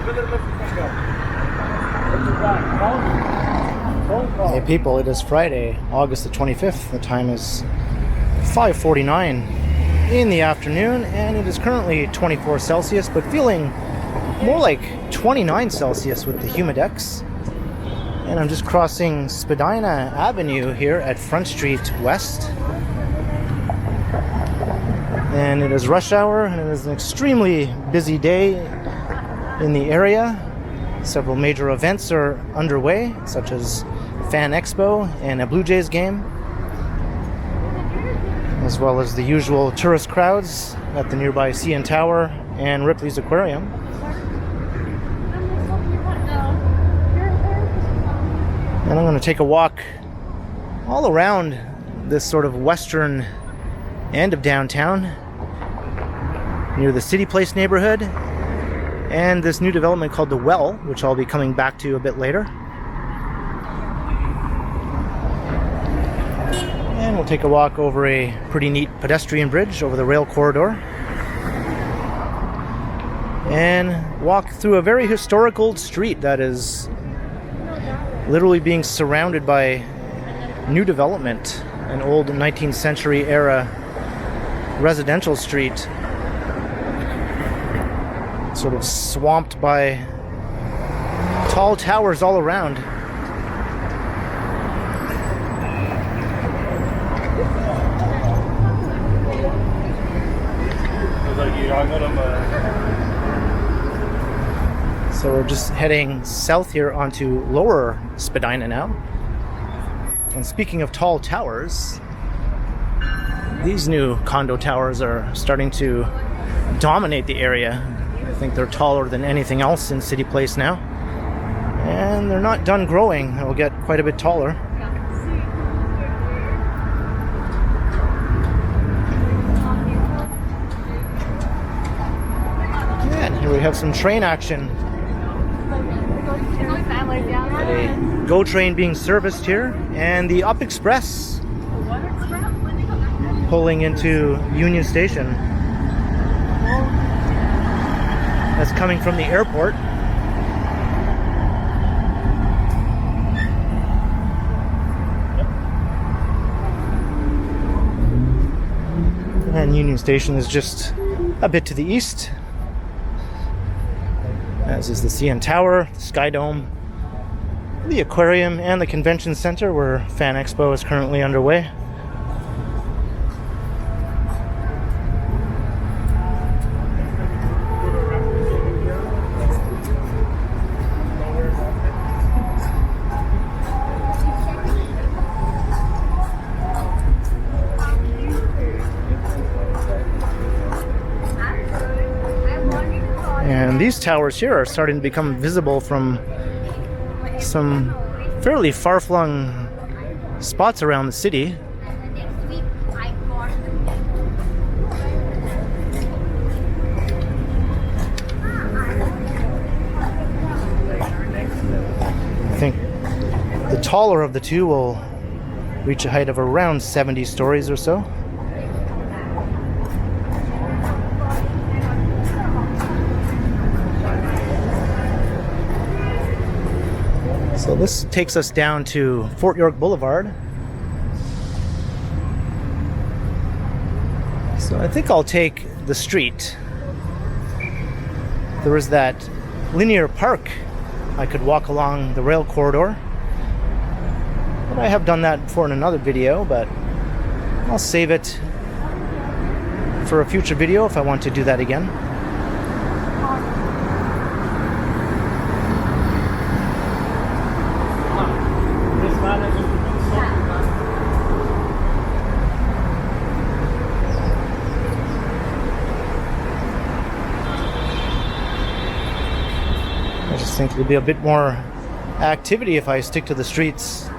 Hey people, it is Friday, August the 25th. The time is 5:49 in the afternoon, and it is currently 24 Celsius, but feeling more like 29 Celsius with the Humidex. And I'm just crossing Spadina Avenue here at Front Street West. And it is rush hour, and it is an extremely busy day in the area. Several major events are underway, such as Fan Expo and a Blue Jays game, as well as the usual tourist crowds at the nearby CN Tower and Ripley's Aquarium. And I'm going to take a walk all around this sort of western end of downtown, near the CityPlace neighborhood, and this new development called The Well, which I'll be coming back to a bit later. And we'll take a walk over a pretty neat pedestrian bridge over the rail corridor, and walk through a very historic old street that is literally being surrounded by new development, an old 19th century era residential street, sort of swamped by tall towers all around. So we're just heading south here onto Lower Spadina now. And speaking of tall towers, these new condo towers are starting to dominate the area. I think they're taller than anything else in CityPlace now. And they're not done growing. They'll get quite a bit taller. And here we have some train action. A GO train being serviced here, and the Up Express pulling into Union Station. That's coming from the airport. And Union Station is just a bit to the east, as is the CN Tower, the Sky Dome, the aquarium, and the convention center where Fan Expo is currently underway. And these towers here are starting to become visible from some fairly far-flung spots around the city. I think the taller of the two will reach a height of around 70 stories or so. So this takes us down to Fort York Boulevard. So I think I'll take the street. There is that linear park. I could walk along the rail corridor. But I have done that before in another video, but I'll save it for a future video if I want to do that again. I just think there'll be a bit more activity if I stick to the streets.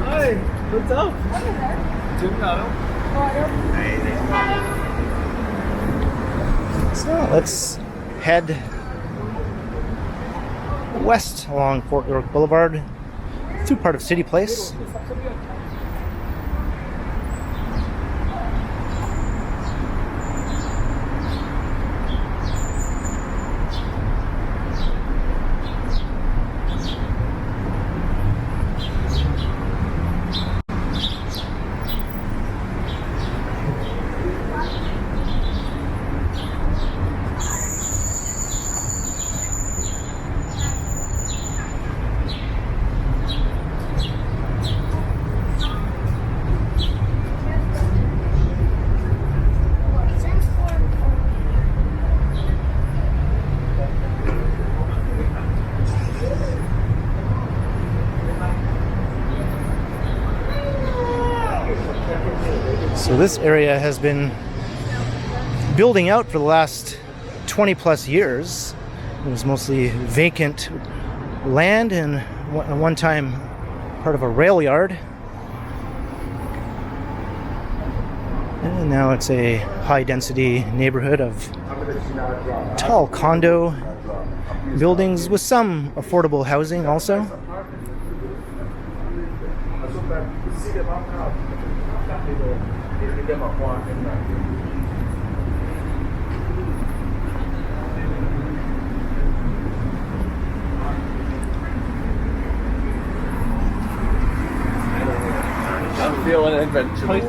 Hi, what's up? Chừng nào đâu? So let's head west along Fort York Boulevard through part of CityPlace. So this area has been building out for the last 20 plus years. It was mostly vacant land and at one time part of a rail yard. And now it's a high density neighborhood of tall condo buildings with some affordable housing also. I'm feeling adventurous.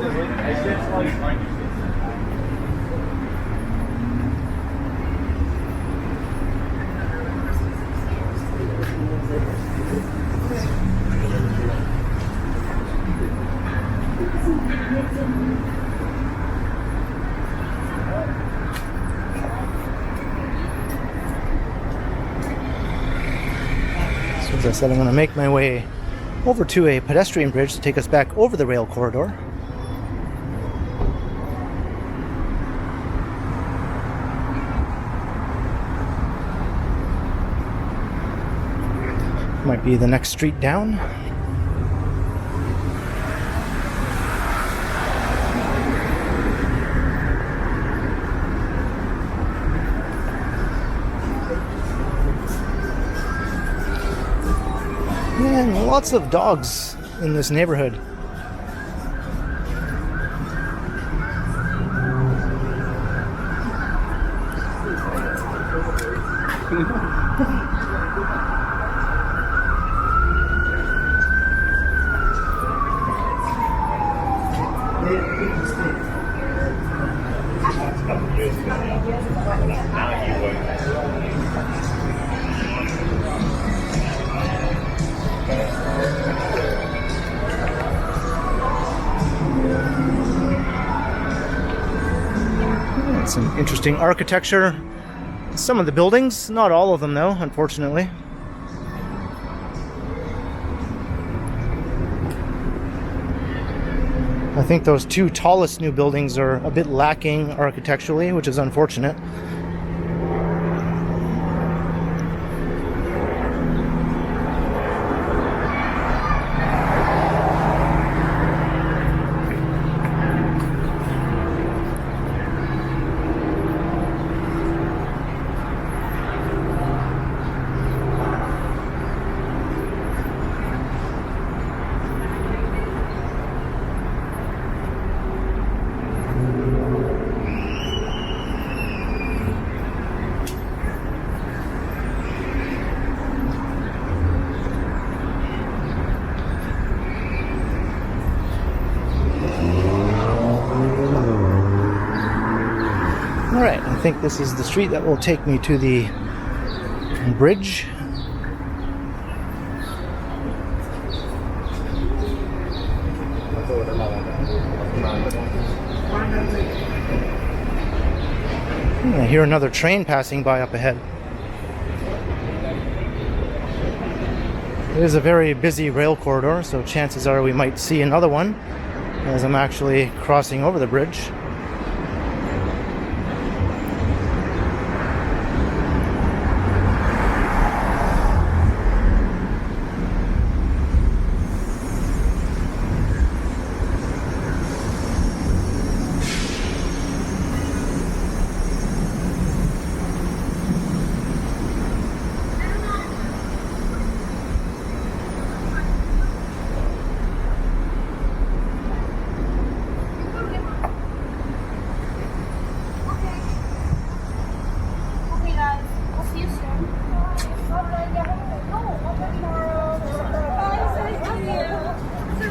So as I said, I'm going to make my way over to a pedestrian bridge to take us back over the rail corridor. Might be the next street down. And lots of dogs in this neighborhood. Some interesting architecture. Some of the buildings, not all of them though, unfortunately. I think those two tallest new buildings are a bit lacking architecturally, which is unfortunate. Alright, I think this is the street that will take me to the bridge. I hear another train passing by up ahead. It is a very busy rail corridor, so chances are we might see another one as I'm actually crossing over the bridge.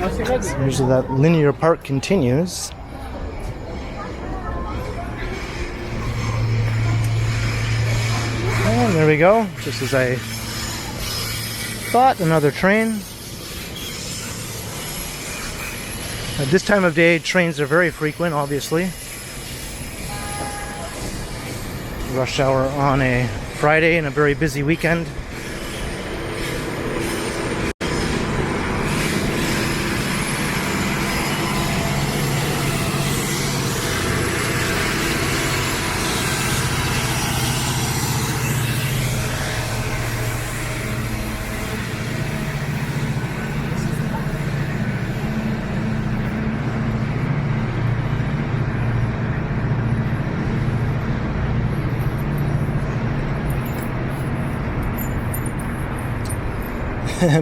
Usually that linear park continues. And there we go, just as I thought, another train. At this time of day, trains are very frequent, obviously. Rush hour on a Friday and a very busy weekend.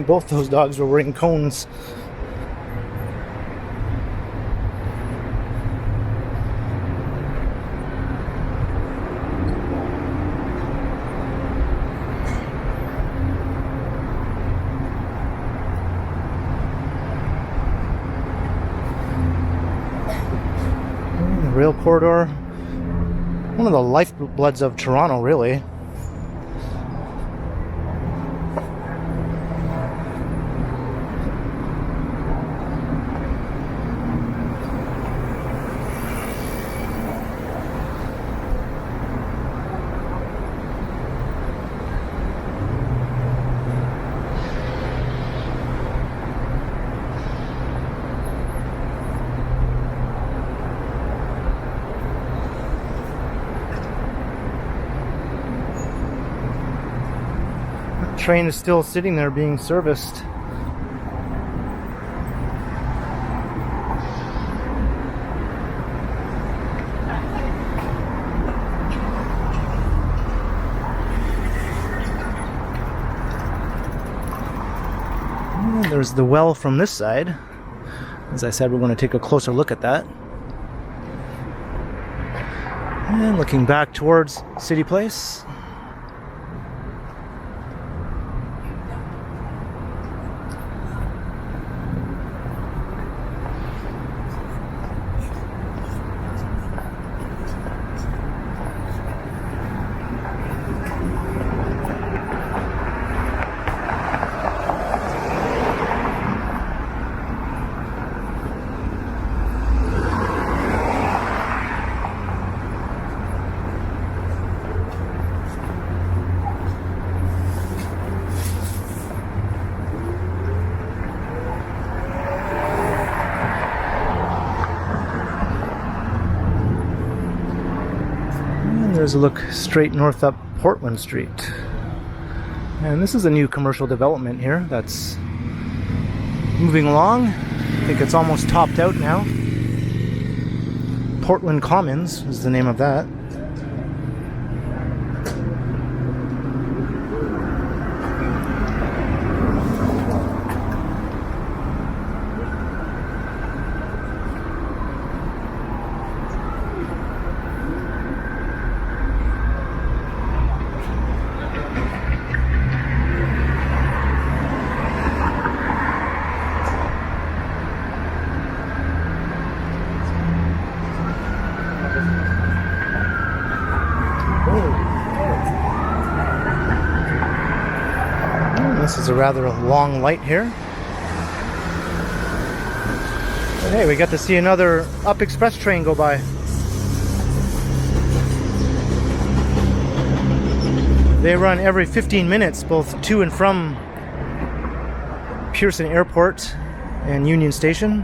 Both those dogs were wearing cones. The rail corridor, one of the lifebloods of Toronto, really. Train is still sitting there being serviced. And there's the well from this side. As I said, we're going to take a closer look at that. And looking back towards CityPlace. There's a look straight north up Portland Street. And this is a new commercial development here that's moving along. I think it's almost topped out now. Portland Commons is the name of that. This is a rather long light here. But hey, we got to see another Up Express train go by. They run every 15 minutes, both to and from Pearson Airport and Union Station.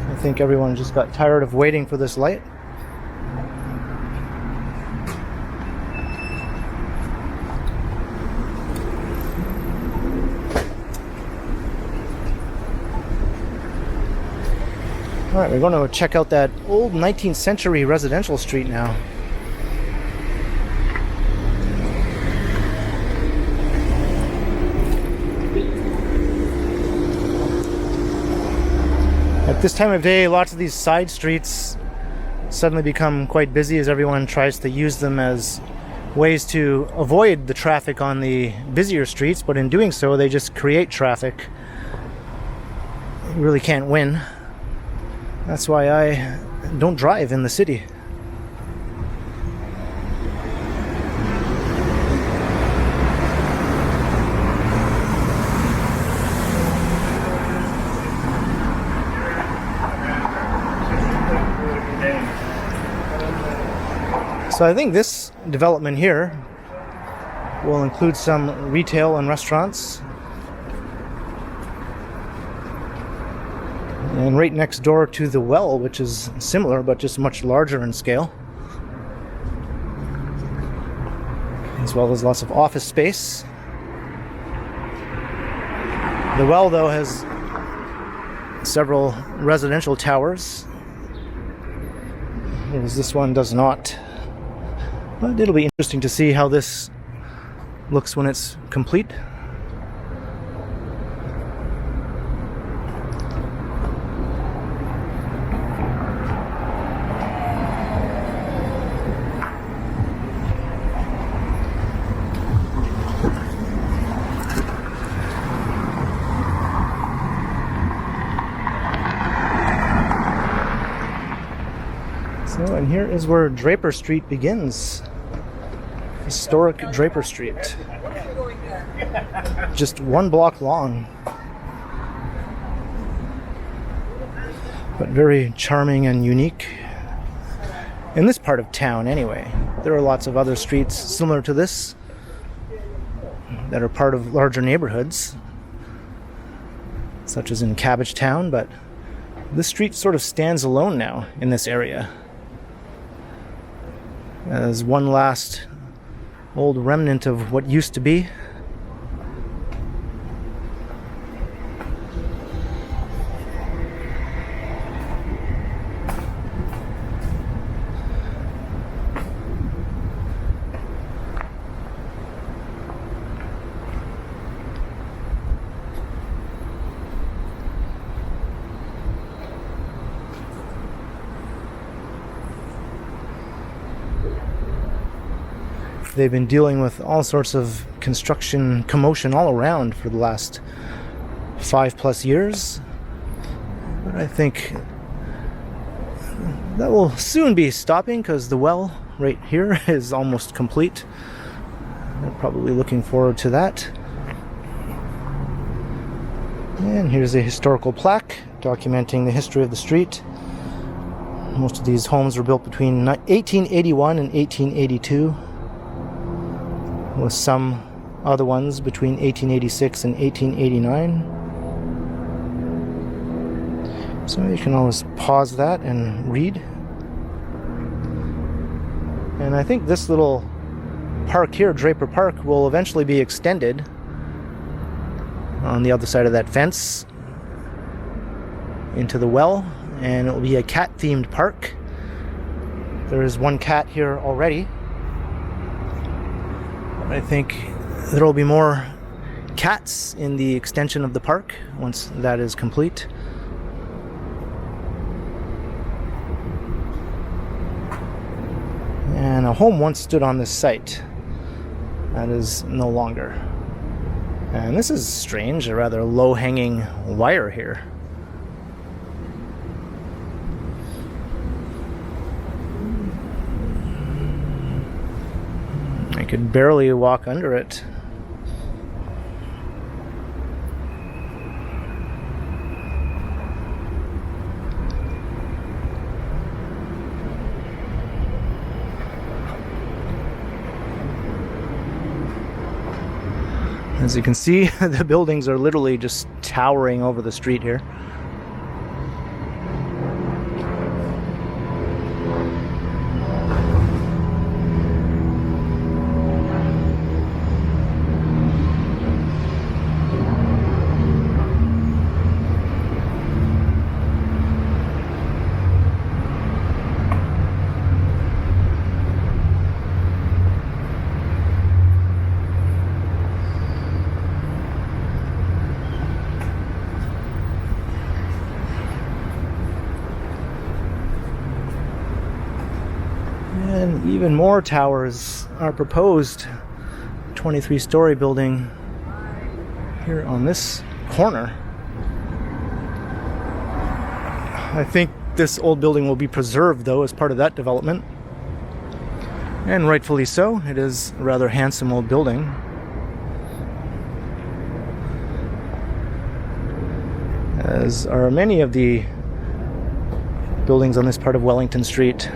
I think everyone just got tired of waiting for this light. Alright, we're going to check out that old 19th century residential street now. At this time of day, lots of these side streets suddenly become quite busy as everyone tries to use them as ways to avoid the traffic on the busier streets, but in doing so, they just create traffic. You really can't win. That's why I don't drive in the city. So I think this development here will include some retail and restaurants. And right next door to the well, which is similar but just much larger in scale. As well as lots of office space. The well, though, has several residential towers, whereas this one does not. But it'll be interesting to see how this looks when it's complete. So, and here is where Draper Street begins. Historic Draper Street. Just 1 block long. But very charming and unique. In this part of town, anyway. There are lots of other streets similar to this that are part of larger neighborhoods, such as in Cabbagetown, but this street sort of stands alone now in this area as one last old remnant of what used to be. They've been dealing with all sorts of construction commotion all around for the last 5+ years. But I think that will soon be stopping because the well right here is almost complete. They're probably looking forward to that. And here's a historical plaque documenting the history of the street. Most of these homes were built between 1881 and 1882. With some other ones between 1886 and 1889. So you can always pause that and read. And I think this little park here, Draper Park, will eventually be extended on the other side of that fence into the well, and it will be a cat-themed park. There is one cat here already. I think there will be more cats in the extension of the park once that is complete. And a home once stood on this site. That is no longer. And this is strange, a rather low-hanging wire here. I could barely walk under it. As you can see, the buildings are literally just towering over the street here. Even more towers are proposed. 23-story building here on this corner. I think this old building will be preserved, though, as part of that development. And rightfully so. It is a rather handsome old building. As are many of the buildings on this part of Wellington Street.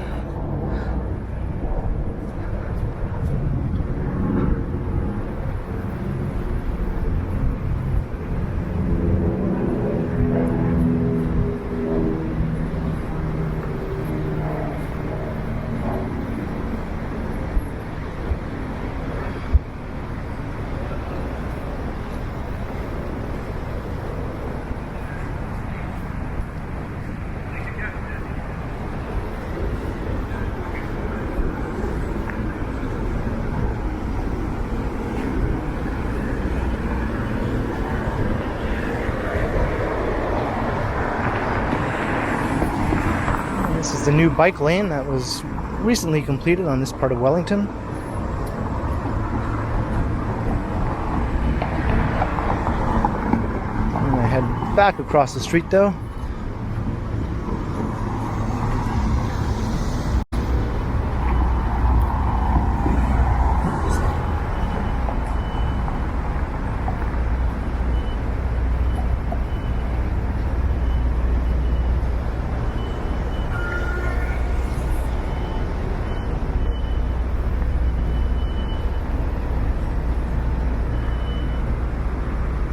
This is the new bike lane that was recently completed on this part of Wellington. I'm going to head back across the street, though.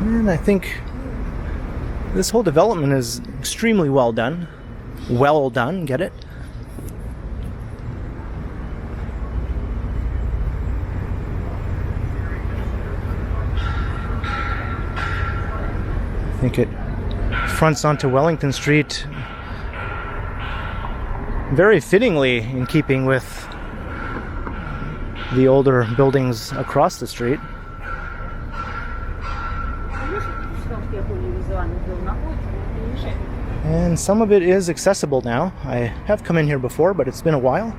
And I think this whole development is extremely well done. Well done, get it? I think it fronts onto Wellington Street very fittingly, in keeping with the older buildings across the street. And some of it is accessible now. I have come in here before, but it's been a while.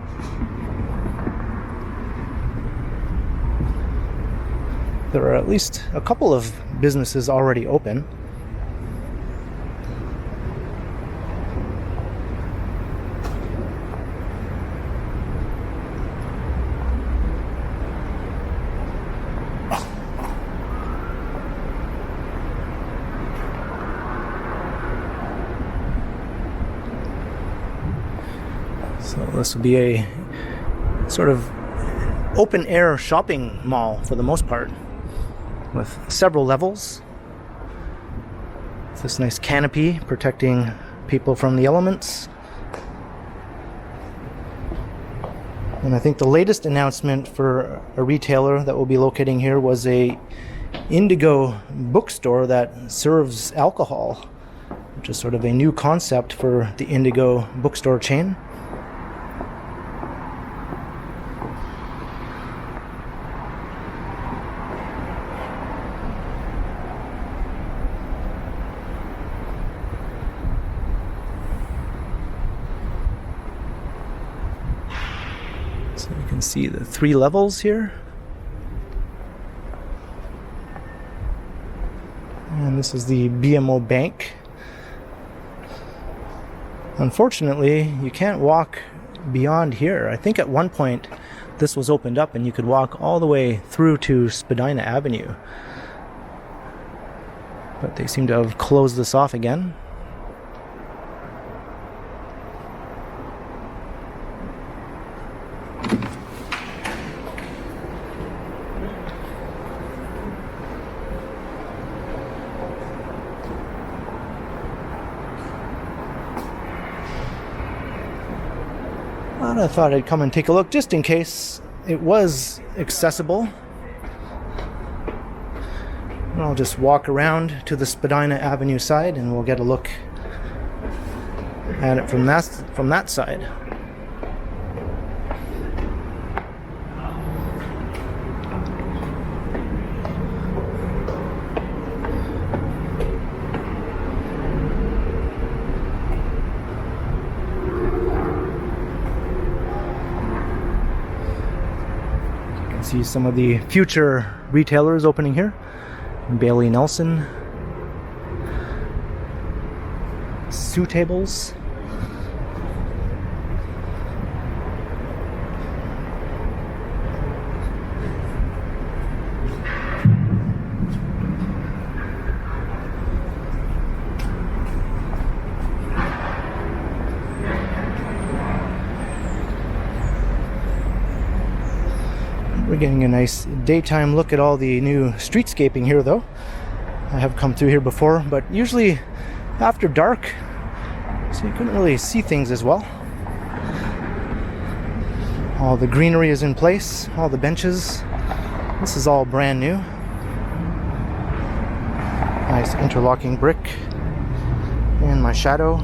There are at least a couple of businesses already open. So this will be a sort of open-air shopping mall for the most part, with several levels. This nice canopy protecting people from the elements. And I think the latest announcement for a retailer that will be locating here was a Indigo bookstore that serves alcohol, which is sort of a new concept for the Indigo bookstore chain. So you can see the 3 levels here. And this is the BMO Bank. Unfortunately, you can't walk beyond here. I think at one point this was opened up and you could walk all the way through to Spadina Avenue. But they seem to have closed this off again. And I thought I'd come and take a look just in case it was accessible. And I'll just walk around to the Spadina Avenue side and we'll get a look at it from that side. See some of the future retailers opening here. Bailey Nelson. Sue tables. We're getting a nice daytime look at all the new streetscaping here, though. I have come through here before, but usually after dark, so you couldn't really see things as well. All the greenery is in place, all the benches. This is all brand new. Nice interlocking brick in my shadow.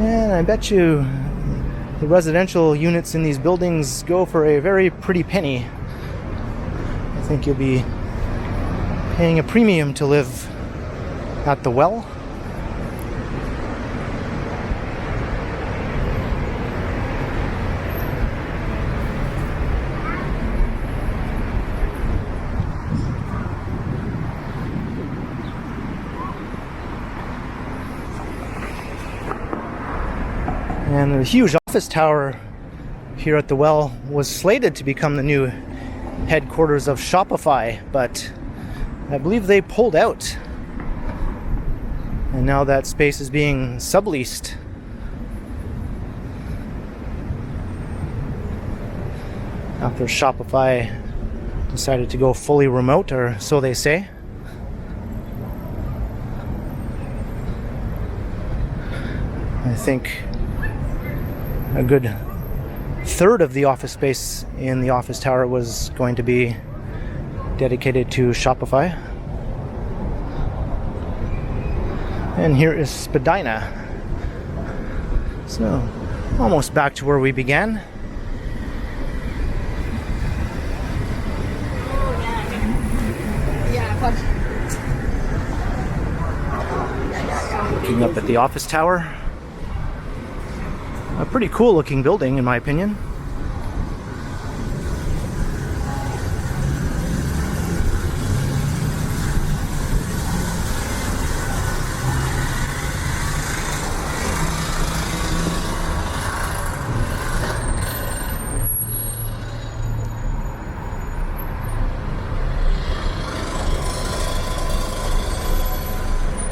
And I bet you the residential units in these buildings go for a very pretty penny. I think you'll be paying a premium to live at the Well. And the huge office tower here at the Well was slated to become the new headquarters of Shopify, but I believe they pulled out. And now that space is being subleased. After Shopify decided to go fully remote, or so they say. I think a good third of the office space in the office tower was going to be dedicated to Shopify. And here is Spadina. So, almost back to where we began. Looking up at the office tower. A pretty cool looking building, in my opinion.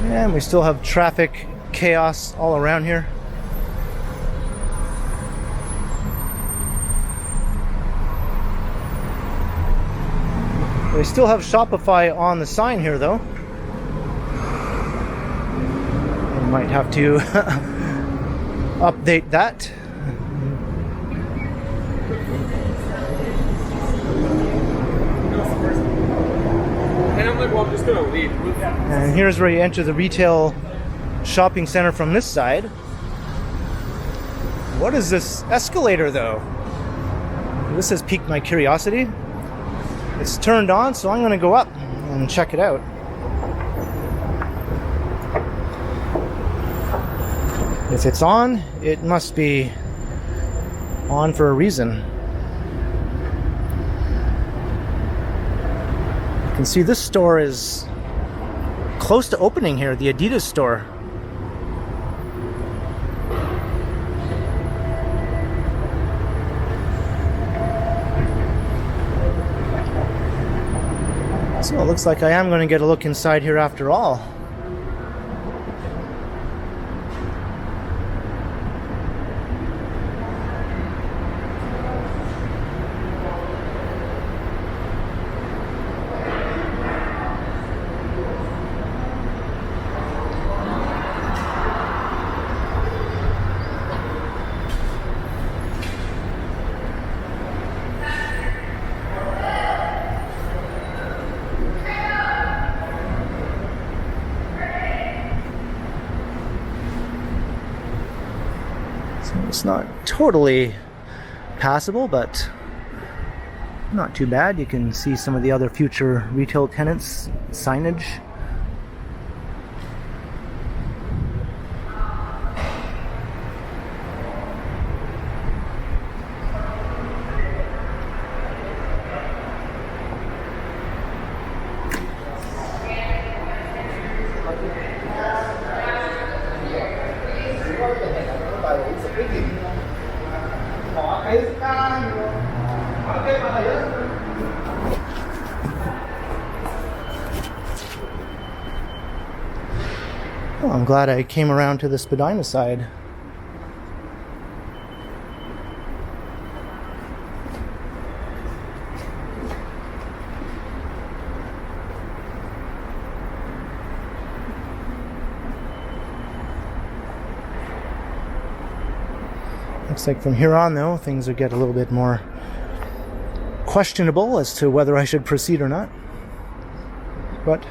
And we still have traffic chaos all around here. They still have Shopify on the sign here, though. I might have to update that. And I'm like, well, I'm just gonna leave. And here's where you enter the retail shopping center from this side. What is this escalator, though? This has piqued my curiosity. It's turned on, so I'm going to go up and check it out. If it's on, it must be on for a reason. You can see this store is close to opening here, the Adidas store. So it looks like I am going to get a look inside here after all. So it's not totally passable, but not too bad. You can see some of the other future retail tenants' signage. Well, I'm glad I came around to the Spadina side. Looks like from here on, though, things will get a little bit more questionable as to whether I should proceed or not. But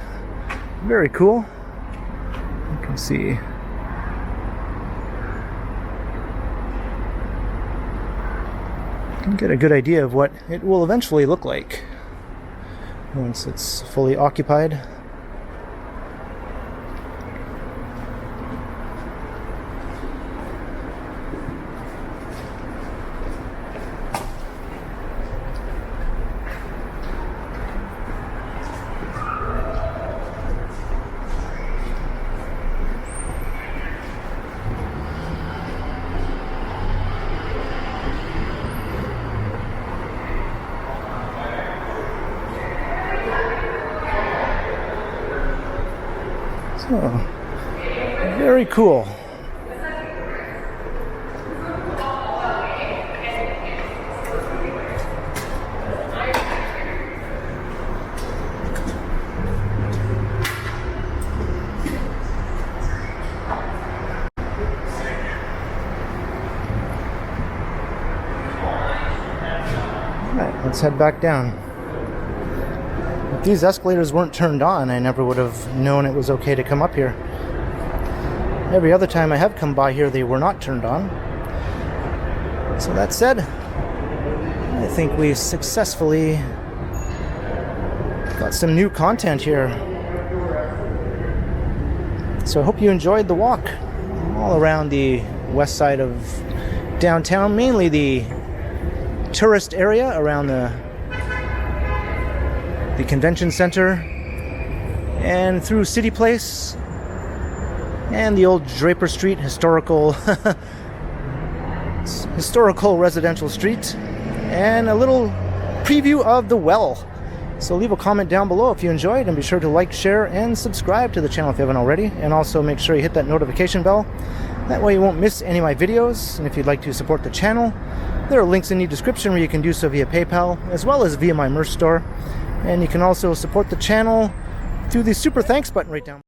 very cool. You can see you can get a good idea of what it will eventually look like once it's fully occupied. So, very cool. Alright, let's head back down. If these escalators weren't turned on, I never would have known it was okay to come up here. Every other time I have come by here, they were not turned on. So that said, I think we successfully got some new content here. So I hope you enjoyed the walk all around the west side of downtown, mainly the tourist area around the convention center and through CityPlace and the old Draper Street historical residential street, and a little preview of the well. So leave a comment down below if you enjoyed, and be sure to like, share, and subscribe to the channel if you haven't already, and also make sure you hit that notification bell. That way you won't miss any of my videos. And if you'd like to support the channel, there are links in the description where you can do so via PayPal as well as via my merch store. And you can also support the channel through the super thanks button right down.